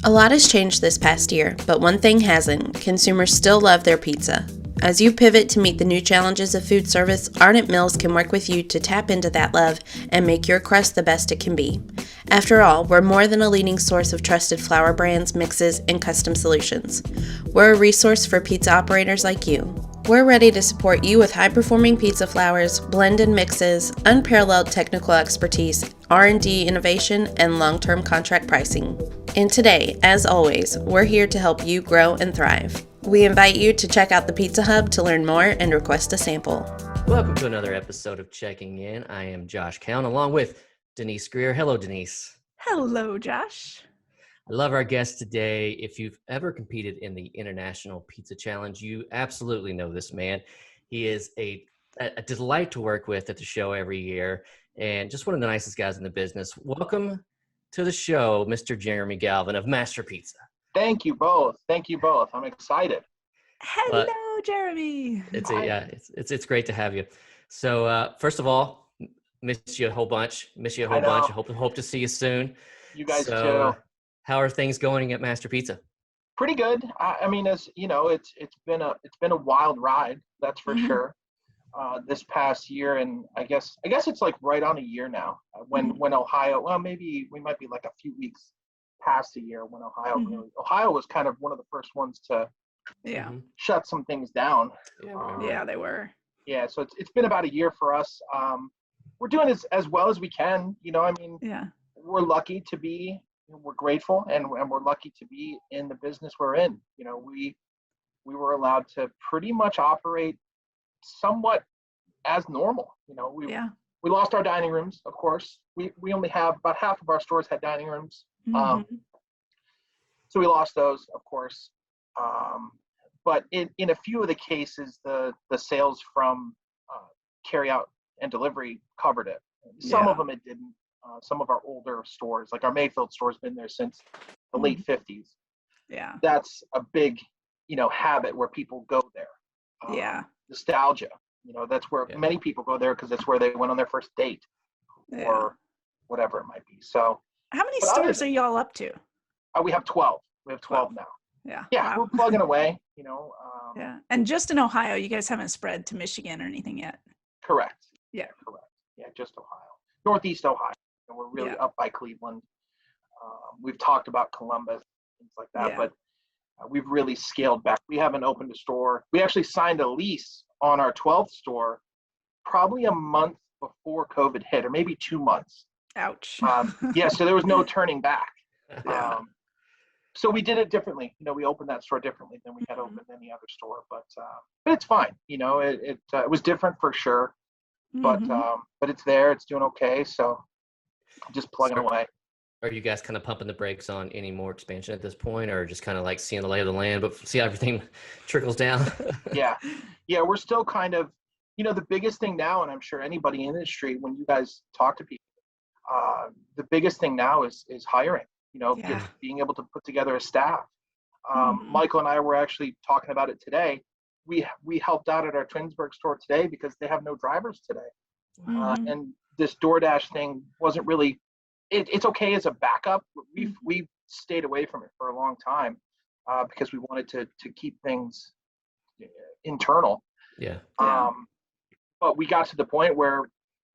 A lot has changed this past year, but one thing hasn't. Consumers still love their pizza. As you pivot to meet the new challenges of food service, Ardent Mills can work with you to tap into that love and make your crust the best it can be. After all, we're more than a leading source of trusted flour brands, mixes, and custom solutions. We're a resource for pizza operators like you. We're ready to support you with high-performing pizza flours, blend and mixes, unparalleled technical expertise, R&D innovation, and long-term contract pricing. And today, as always, we're here to help you grow and thrive. We invite you to check out the Pizza Hub to learn more and request a sample. Welcome to another episode of Checking In. I am Josh Keown along with Denise Greer. Hello, Denise. Hello, Josh. I love our guest today. If you've ever competed in the International Pizza Challenge, you absolutely know this man. He is a delight to work with at the show every year and just one of the nicest guys in the business. Welcome to the show, Mr. Jeremy Galvin of Master Pizza. Thank you both. I'm excited. Hello, Jeremy. It's great to have you. So first of all, miss you a whole bunch. Hope to see you soon. You guys too. How are things going at Master Pizza? Pretty good. I mean, as you know, it's been a wild ride. That's for sure. This past year, and I guess it's like right on a year now. When Ohio, well, maybe we might be like a few weeks past a year when Ohio was kind of one of the first ones to shut some things down. Yeah, they were. Yeah, so it's been about a year for us. We're doing as well as we can. You know, I mean, we're lucky to be. We're grateful, and we're lucky to be in the business we're in. You know, we were allowed to pretty much operate somewhat as normal. You know, we lost our dining rooms, of course. We only have about half of our stores had dining rooms. So we lost those, of course. But in a few of the cases, the sales from carry out and delivery covered it. Some of them it didn't. Some of our older stores, like our Mayfield store's been there since the late 50s. Yeah. That's a big, habit where people go there. Nostalgia. That's where many people go there because that's where they went on their first date or whatever it might be. So how many stores are y'all up to? We have 12. We have 12 now. Yeah. Yeah. Wow. We're plugging away, And just in Ohio, you guys haven't spread to Michigan or anything yet. Correct. Yeah. Correct. Yeah. Just Ohio. Northeast Ohio. And we're really up by Cleveland. We've talked about Columbus, things like that, but we've really scaled back. We haven't opened a store. We actually signed a lease on our 12th store probably a month before COVID hit, or maybe 2 months. Ouch. So there was no turning back. So we did it differently. We opened that store differently than we had opened any other store, but it's fine. It was different for sure, but it's there. It's doing okay. So just plugging away. Are you guys kind of pumping the brakes on any more expansion at this point, or just kind of like seeing the lay of the land, but see how everything trickles down? Yeah. We're still kind of, the biggest thing now, and I'm sure anybody in the industry, when you guys talk to people, the biggest thing now is hiring, just being able to put together a staff. Michael and I were actually talking about it today. We helped out at our Twinsburg store today because they have no drivers today. And this DoorDash thing wasn't really, it's okay as a backup. We've stayed away from it for a long time because we wanted to keep things internal. But we got to the point where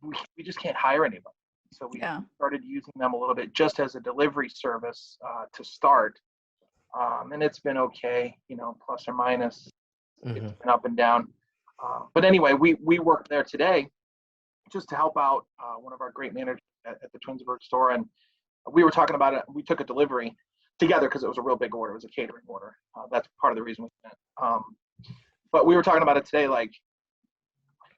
we just can't hire anybody. So we started using them a little bit just as a delivery service to start. And it's been okay, plus or minus. It's been up and down. But anyway, we worked there today just to help out one of our great managers at the Twinsburg store. And we were talking about it. We took a delivery together because it was a real big order. It was a catering order. That's part of the reason we went. But we were talking about it today, like,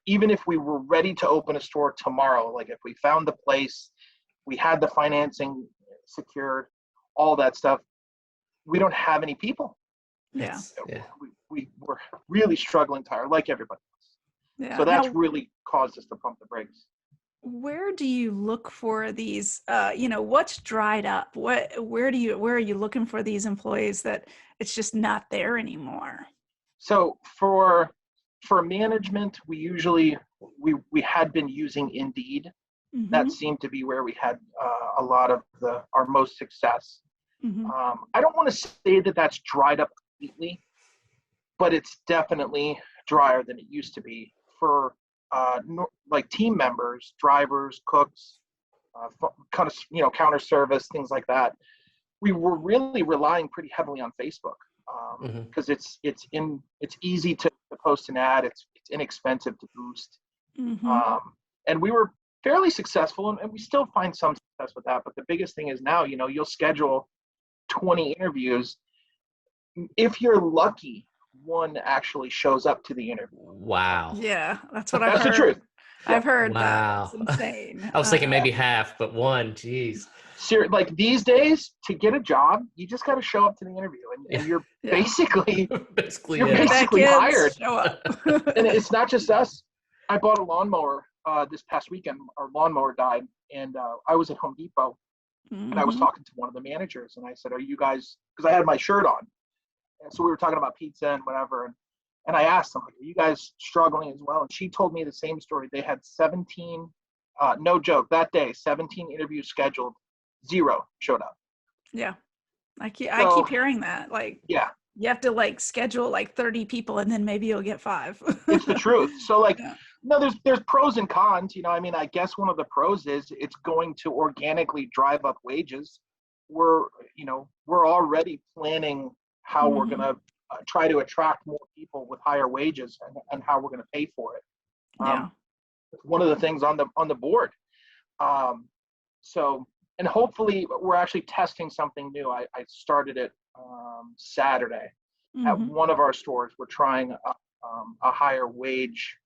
even if we were ready to open a store tomorrow, like if we found the place, we had the financing secured, all that stuff, we don't have any people. We were really struggling to hire, like everybody else. So that's really caused us to pump the brakes. Where do you look for these, what's dried up? Where are you looking for these employees that it's just not there anymore? So for management, we usually, we had been using Indeed. That seemed to be where we had a lot of our most success. Mm-hmm. I don't want to say that that's dried up completely, but it's definitely drier than it used to be for like team members, drivers, cooks, kind of, counter service, things like that. We were really relying pretty heavily on Facebook because it's easy to post an ad. It's inexpensive to boost, and we were fairly successful, and we still find some success with that. But the biggest thing is now, you'll schedule 20 interviews. If you're lucky, one actually shows up to the interview. Wow. Yeah, that's what I've That's heard. the truth. I've heard Wow. that. It's insane. I was thinking maybe half, but one, geez. Like these days, to get a job, you just got to show up to the interview, and you're basically hired. Show up. And it's not just us. I bought a lawnmower this past weekend. Our lawnmower died, and I was at Home Depot, and I was talking to one of the managers, and I said, "Are you guys?" Because I had my shirt on, and so we were talking about pizza and whatever, and I asked them, "Are you guys struggling as well?" And she told me the same story. They had 17, no joke, that day, 17 interviews scheduled. 0 showed up. Yeah. I keep hearing that. Like, yeah, you have to like schedule like 30 people and then maybe you'll get 5. It's the truth. So like, there's pros and cons. I guess one of the pros is it's going to organically drive up wages. We're already planning how we're going to try to attract more people with higher wages and how we're going to pay for it. One of the things on the board. And hopefully we're actually testing something new. I started it Saturday at one of our stores. We're trying a higher wage.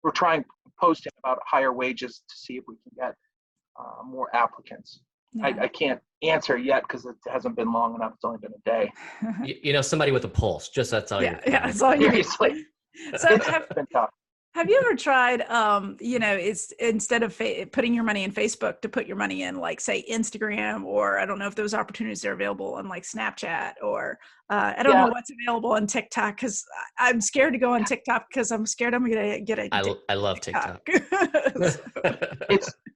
We're trying posting about higher wages to see if we can get more applicants. I can't answer yet because it hasn't been long enough. It's only been a day. Somebody with a pulse. Just that's all. Yeah, that's all you need. So it's been tough. Have you ever tried, it's instead of putting your money in Facebook to put your money in, like, say, Instagram, or I don't know if those opportunities are available on like Snapchat, or I don't know what's available on TikTok, because I'm scared to go on TikTok because I'm scared I'm going to get a I love TikTok.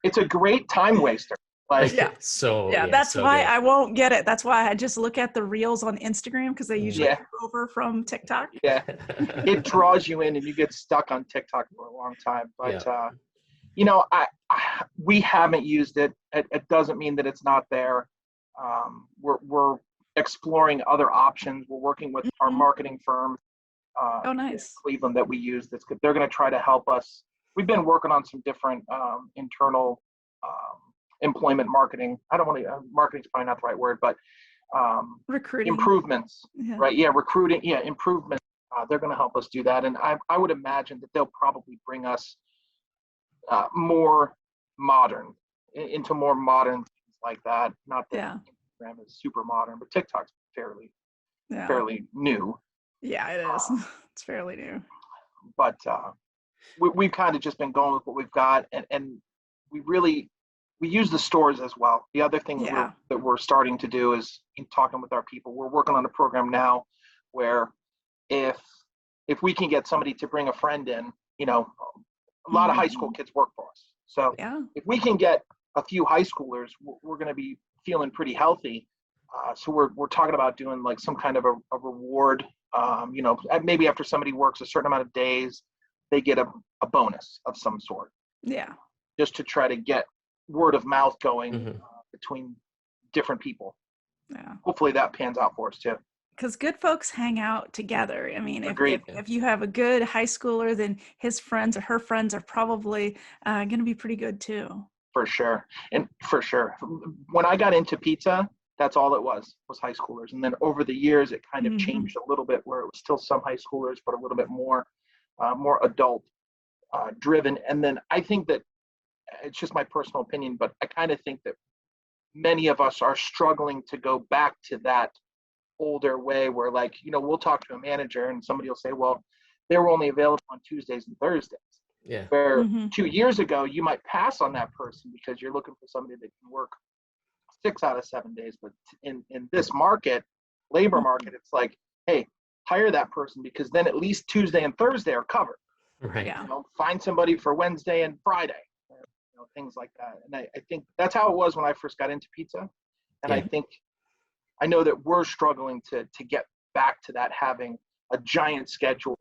It's a great time waster. Like, that's why I won't get it. That's why I just look at the reels on Instagram, because they usually come over from TikTok. Yeah, it draws you in and you get stuck on TikTok for a long time. But we haven't used it. It doesn't mean that it's not there. We're exploring other options. We're working with our marketing firm. Nice. In Cleveland that we use. They're going to try to help us. We've been working on some different internal employment marketing. I don't want to, marketing's probably not the right word, but recruiting improvements, right? Yeah, recruiting, improvements. They're going to help us do that. And I would imagine that they'll probably bring us more modern, into more modern things like that. Not that Instagram is super modern, but TikTok's fairly new. Yeah, it is. It's fairly new. But we've kind of just been going with what we've got, and we use the stores as well. The other thing that we're starting to do is, in talking with our people, we're working on a program now where if we can get somebody to bring a friend in, a lot of high school kids work for us. So if we can get a few high schoolers, we're going to be feeling pretty healthy. So we're talking about doing like some kind of a reward. Maybe after somebody works a certain amount of days, they get a bonus of some sort. Yeah. Just to try to get word of mouth going between different people. Yeah. Hopefully that pans out for us too. Because good folks hang out together. I mean, if you have a good high schooler, then his friends or her friends are probably going to be pretty good too. For sure. And for sure. When I got into pizza, that's all it was high schoolers. And then over the years, it kind of changed a little bit, where it was still some high schoolers, but a little bit more adult driven. And then I think that, it's just my personal opinion, but I kind of think that many of us are struggling to go back to that older way where, like, we'll talk to a manager and somebody will say, well, they were only available on Tuesdays and Thursdays. Yeah. Where 2 years ago, you might pass on that person because you're looking for somebody that can work 6 out of 7 days. But in this labor market, it's like, hey, hire that person, because then at least Tuesday and Thursday are covered. Right. Yeah. Find somebody for Wednesday and Friday. Things like that. And I think that's how it was when I first got into pizza. And I I know that we're struggling to get back to that, having a giant schedule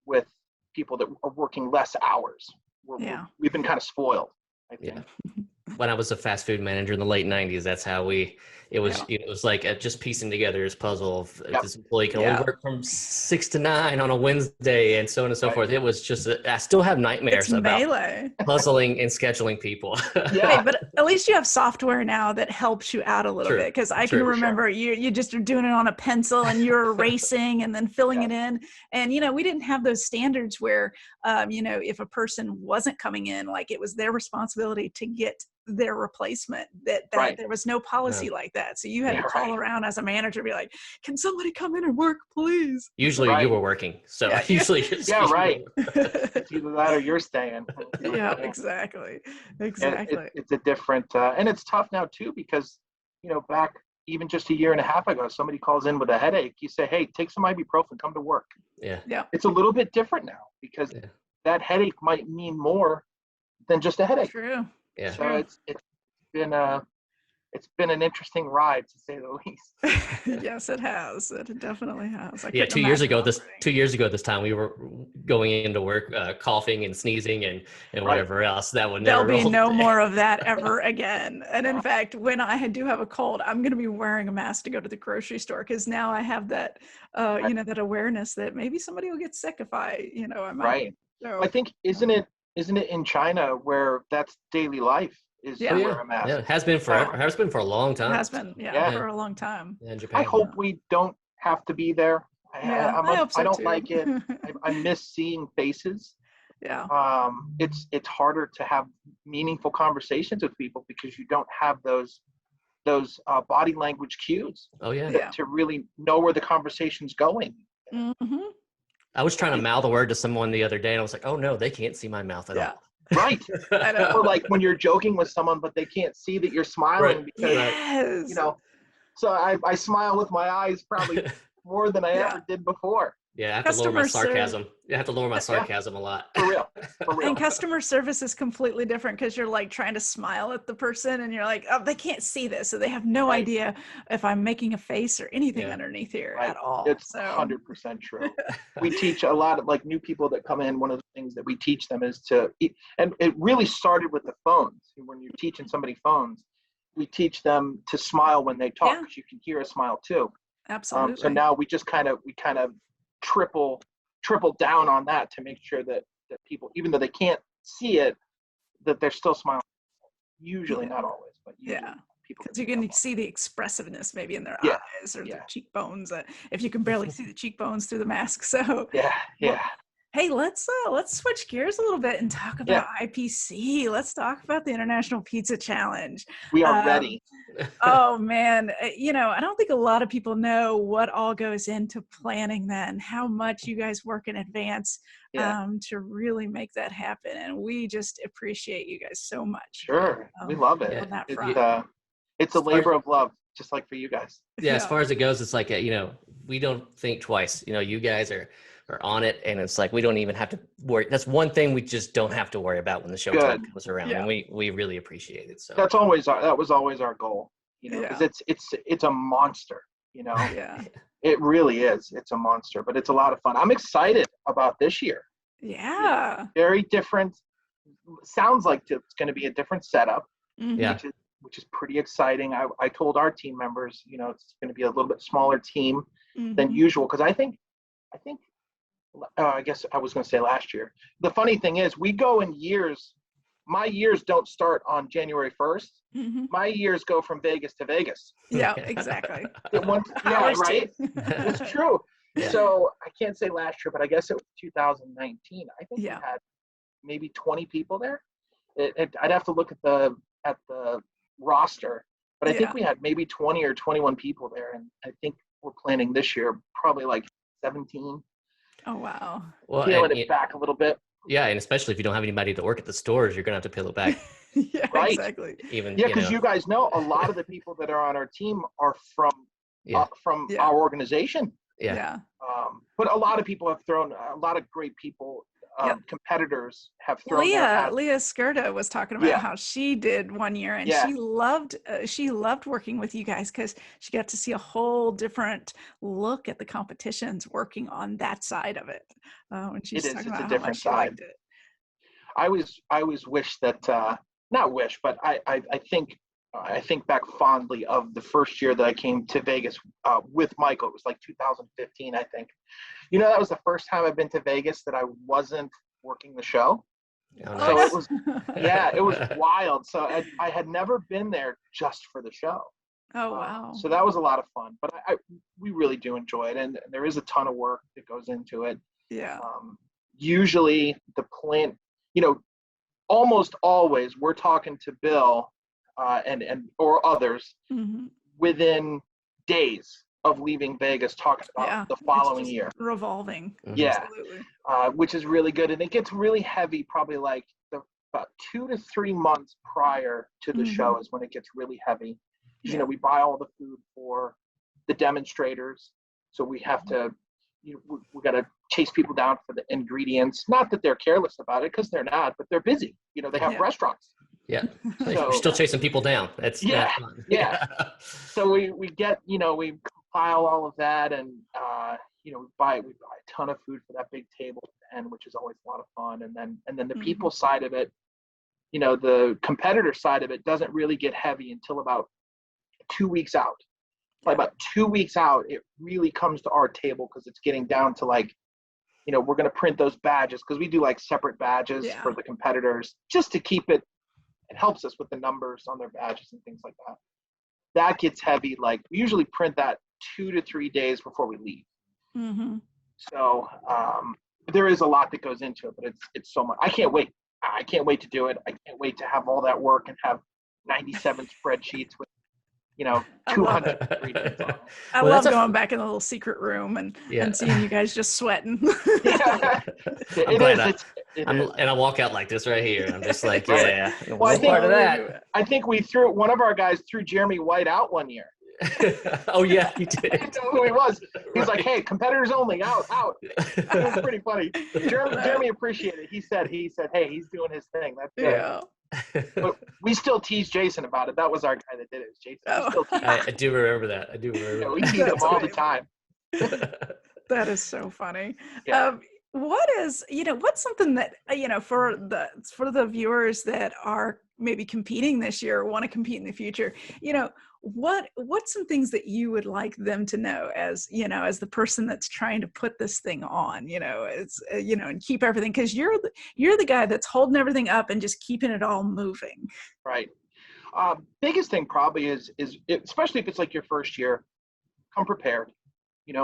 with people that are working less hours. We've been kind of spoiled, I think. Yeah. When I was a fast food manager in the late 90s, that's how it was like just piecing together this puzzle of this employee can only work from 6 to 9 on a Wednesday and so on and so forth. It was just, I still have nightmares about puzzling and scheduling people. Hey, but at least you have software now that helps you out a little bit. Cause I can remember you just are doing it on a pencil and you're erasing and then filling it in. And, we didn't have those standards where, if a person wasn't coming in, like it was their responsibility to get their replacement, that there was no policy like that. So you had to call around as a manager, be like, can somebody come in and work, please? Usually you were working. So usually it's right. It's either that or you're staying. Exactly. It's a different, and it's tough now too, because, back even just a year and a half ago, somebody calls in with a headache. You say, hey, take some ibuprofen, come to work. Yeah. It's a little bit different now because that headache might mean more than just a headache. True. Yeah. So it's been an interesting ride, to say the least. Yes, it has. It definitely has. 2 years ago this time we were going into work coughing and sneezing and whatever else. That would never there'll be no more of that ever again. And in fact, when I do have a cold, I'm going to be wearing a mask to go to the grocery store, because now I have that that awareness that maybe somebody will get sick if I might. Right. So. I think isn't it in China where that's daily life? Wear a mask. Yeah, it has been forever. It has been for a long time. It has been, for a long time. Yeah, in Japan. I hope we don't have to be there. I hope so I don't too. like it. I miss seeing faces. Yeah. It's harder to have meaningful conversations with people because you don't have those body language cues. Oh yeah. To really know where the conversation's going. Mm-hmm. I was trying to mouth a word to someone the other day, and I was like, "Oh no, they can't see my mouth at all." Right. I know. Or like when you're joking with someone, but they can't see that you're smiling because So I smile with my eyes probably more than I ever did before. Yeah, I have to lower my sarcasm. I have to lower my sarcasm a lot. For real. And customer service is completely different because you're like trying to smile at the person and you're like, oh, they can't see this. So they have no idea if I'm making a face or anything underneath here at all. It's 100% true. We teach a lot of new people that come in. One of the things that we teach them is and it really started with the phones. When you're teaching somebody phones, we teach them to smile when they talk because you can hear a smile too. Absolutely. So now we kind of triple down on that to make sure that people, even though they can't see it, that they're still smiling. Usually, not always, but usually people. Because you can see the expressiveness maybe in their eyes or their cheekbones. If you can barely see the cheekbones through the mask, so Hey, let's switch gears a little bit and talk about IPC. Let's talk about the International Pizza Challenge. We are ready. Oh man, I don't think a lot of people know what all goes into planning that and how much you guys work in advance to really make that happen. And we just appreciate you guys so much. Sure, we love it. On that front. It's a labor of love, just like for you guys. Yeah, as far as it goes, it's like we don't think twice. You guys are on it, and it's like we don't even have to worry. That's one thing we just don't have to worry about when the show time comes around, and we really appreciate it. So that was always our goal, because it's a monster, It really is. It's a monster, but it's a lot of fun. I'm excited about this year. Yeah. Very different. Sounds like it's going to be a different setup. Mm-hmm. Which is pretty exciting. I told our team members, it's going to be a little bit smaller team than usual, because I think. I guess I was going to say last year. The funny thing is, we go in years. My years don't start on January 1st. Mm-hmm. My years go from Vegas to Vegas. Yeah, exactly. Right? It's true. Yeah. So I can't say last year, but I guess it was 2019. I think we had maybe 20 people there. I'd have to look at the roster, but I think we had maybe 20 or 21 people there, and I think we're planning this year probably like 17. Oh, wow. Well, peeling it back a little bit. Yeah, and especially if you don't have anybody to work at the stores, you're going to have to peel it back. Right. Exactly. Because you guys know a lot of the people that are on our team are from our organization. Yeah. But a lot of people have thrown, a lot of great people competitors have thrown their hat. Leah Skirta was talking about how she did one year, and she loved working with you guys because she got to see a whole different look at the competitions working on that side of it. When she's talking about how much she liked it. I always wish that not wish, but I think back fondly of the first year that I came to Vegas with Michael. It was like 2015, I think. That was the first time I've been to Vegas that I wasn't working the show. Oh, nice. So it was, it was wild. So I had never been there just for the show. Oh, wow. So that was a lot of fun, but we really do enjoy it. And there is a ton of work that goes into it. Yeah. Usually the plan, almost always we're talking to Bill or others within days of leaving Vegas, talking about the following year. Revolving. Yeah. Absolutely. Which is really good. And it gets really heavy probably like about 2 to 3 months prior to the show is when it gets really heavy. Yeah. We buy all the food for the demonstrators. So we have to, we got to chase people down for the ingredients. Not that they're careless about it, because they're not, but they're busy. They have restaurants. Yeah. So you're still chasing people down. That's fun. Yeah. So we get, we compile all of that, and we buy a ton of food for that big table at the end, which is always a lot of fun. And then the people side of it, the competitor side of it doesn't really get heavy until about 2 weeks out. Like about 2 weeks out, it really comes to our table, because it's getting down to like, we're going to print those badges, because we do like separate badges for the competitors just to keep it. It helps us with the numbers on their badges and things like that. That gets heavy. Like we usually print that 2 to 3 days before we leave. So there is a lot that goes into it, but it's so much. I can't wait. I can't wait to do it. I can't wait to have all that work and have 97 spreadsheets with 200 ingredients on it. I love going back in the little secret room and seeing you guys just sweating. And I walk out like this right here. And I'm just like, Well, I think part of that. I think one of our guys threw Jeremy White out one year. Oh yeah, he did. I know who he was. He was like, "Hey, competitors only, out." It was pretty funny. Jeremy appreciated it. He said, "Hey, he's doing his thing. That's good." Yeah. But we still tease Jason about it. That was our guy that did it. Jason. I do remember that. We tease him all the time. That is so funny. Yeah. What's something that for the viewers that are maybe competing this year or want to compete in the future, what's some things that you would like them to know as the person that's trying to put this thing on, and keep everything, because you're the guy that's holding everything up and just keeping it all moving. Right. Biggest thing probably is especially if it's like your first year, come prepared.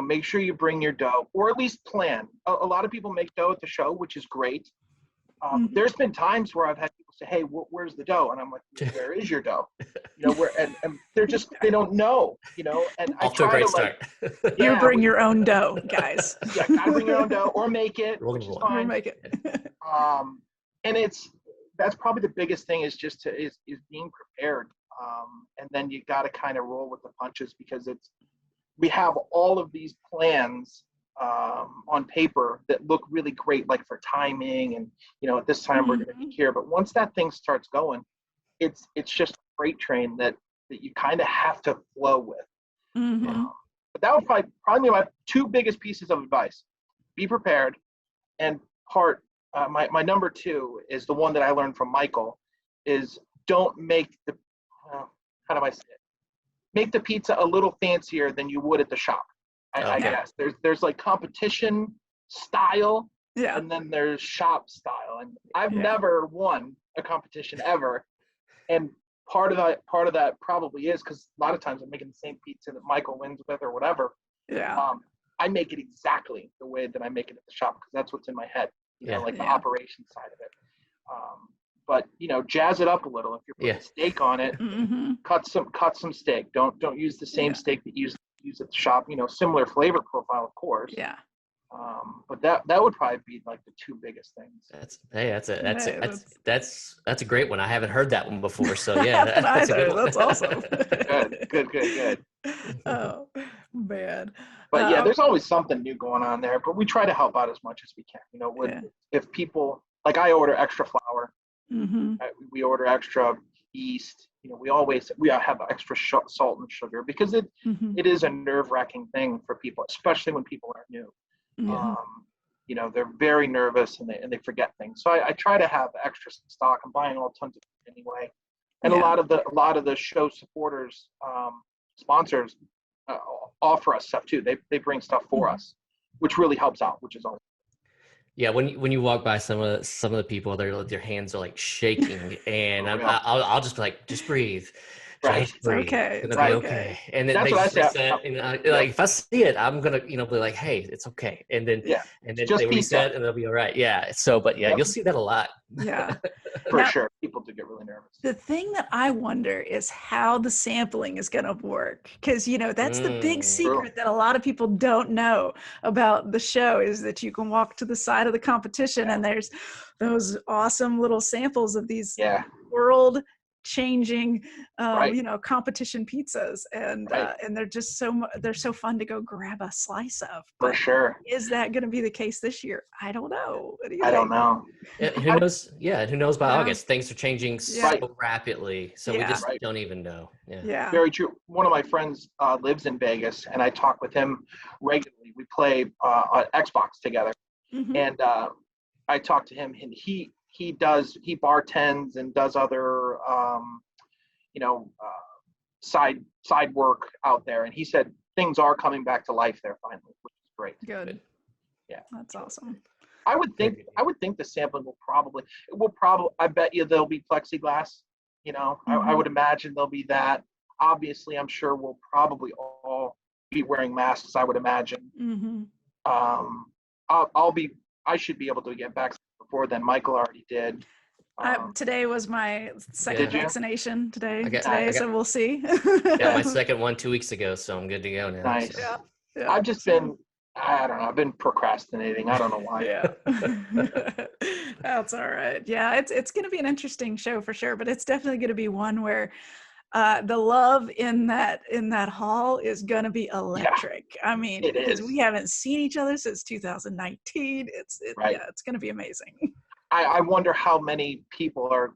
Make sure you bring your dough, or at least plan. A lot of people make dough at the show, which is great. There's been times where I've had people say, "Hey, where's the dough?" And I'm like, "Where is your dough?" And they're just, they don't know, and I try to start. You bring your own dough, guys. Yeah, gotta bring your own dough, or make it, which is fine. Or make it. And that's probably the biggest thing is being prepared. And then you got to kind of roll with the punches, because we have all of these plans on paper that look really great, like for timing and, at this time we're going to be here. But once that thing starts going, it's just a freight train that you kind of have to flow with. But that would probably be my 2 biggest pieces of advice. Be prepared. And my number 2 is the one that I learned from Michael, is don't make how do I say it? Make the pizza a little fancier than you would at the shop. I guess there's like competition style, and then there's shop style. And I've never won a competition ever. And part of that probably is because a lot of times I'm making the same pizza that Michael wins with or whatever. Yeah. I make it exactly the way that I make it at the shop, because that's what's in my head. The operation side of it. But jazz it up a little. If you're putting steak on it, cut some steak. Don't use the same steak that you use at the shop. Similar flavor profile, of course. Yeah. But that would probably be like the 2 biggest things. That's a great one. I haven't heard that one before. So yeah, that's a good one. That's awesome. Good. Oh man. But yeah, there's always something new going on there. But we try to help out as much as we can. You know, if people, like, I order extra flour, we order extra yeast. You know, we have extra salt and sugar because it is a nerve-wracking thing for people, especially when people are new. You know, they're very nervous and they forget things. So I try to have extra stock. I'm buying all tons of it anyway. And a lot of the show supporters, sponsors, offer us stuff too. They bring stuff for us, which really helps out, which is awesome. Yeah, when you walk by some of the people, their hands are like shaking, and I'll just be like, just breathe. Right. Just breathe. Okay. It's gonna be okay. And then they reset, and like if I see it, I'm gonna be like, hey, it's okay. And then just they reset, and they'll be all right. Yeah. So, but you'll see that a lot. Yeah. For sure. People do get really nervous. The thing that I wonder is how the sampling is going to work. Because, you know, that's the big secret that a lot of people don't know about the show, is that you can walk to the side of the competition and there's those awesome little samples of these world changing you know, competition pizzas, and they're just they're so fun to go grab a slice of. But for sure. Is that going to be the case this year? I don't know. I don't know. Who knows? Yeah, who knows by August? Things are changing so rapidly, so we just don't even know. Yeah, very true. One of my friends lives in Vegas, and I talk with him regularly. We play on Xbox together, and I talk to him, and he bartends and does other you know, side work out there, and he said things are coming back to life there finally, which is great. Good. Yeah, that's awesome. I would think the sampling will probably I bet you there'll be plexiglass. You know, I would imagine there'll be that. Obviously, I'm sure we'll probably all be wearing masks, I would imagine. I should be able to get vaccinated before then. Michael already did. Today was my second vaccination today, so we'll see. Yeah, my second one 2 weeks ago, so I'm good to go now. Nice. So. Yeah. I've just been, I don't know, I've been procrastinating. I don't know why. That's all right. Yeah, it's going to be an interesting show for sure, but it's definitely going to be one where the love in that hall is going to be electric. I mean, because we haven't seen each other since 2019. It's going to be amazing. I wonder how many people are.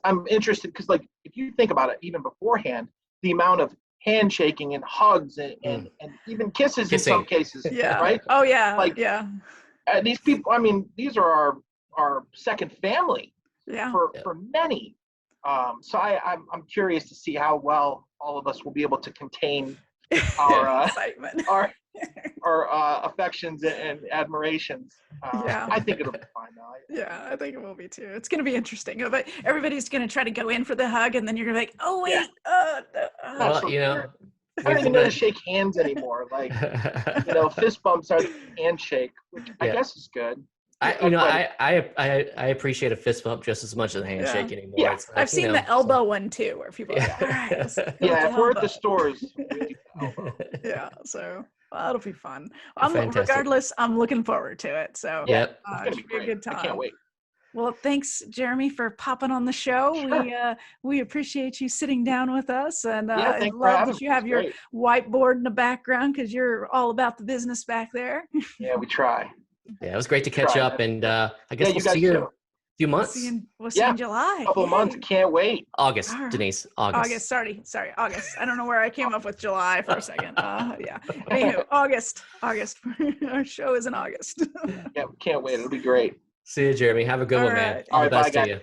I'm interested because, like, if you think about it, even beforehand, the amount of handshaking and hugs and even kisses in some cases, right? Oh yeah, like these people. I mean, these are our second family. For many. So I'm curious to see how well all of us will be able to contain our excitement, our affections and admirations. I think it'll be fine though. Yeah, I think it will be too. It's going to be interesting, but everybody's going to try to go in for the hug, and then you're going to be like, oh wait, well, you know, I don't even know to shake hands anymore. Like, you know, fist bumps are the handshake, which I guess is good. I appreciate a fist bump just as much as a handshake anymore. Yeah. Like, I've seen the elbow one too, where people are like, all right, if we're at the stores, we do the elbow. So that'll be fun. Regardless, I'm looking forward to it. So it's gonna be a good time. I can't wait. Well, thanks, Jeremy, for popping on the show. Sure. We appreciate you sitting down with us, and I love that you have your whiteboard in the background because you're all about the business back there. Yeah, we try. Yeah, it was great to catch up, and I guess we'll see you in a few months. We'll see you in July. A couple of months. Can't wait. August, Denise. August. Sorry, August. I don't know where I came up with July for a second. Anywho, August. Our show is in August. Yeah, can't wait. It'll be great. See you, Jeremy. Have a good one, man. All right, the best bye, to you.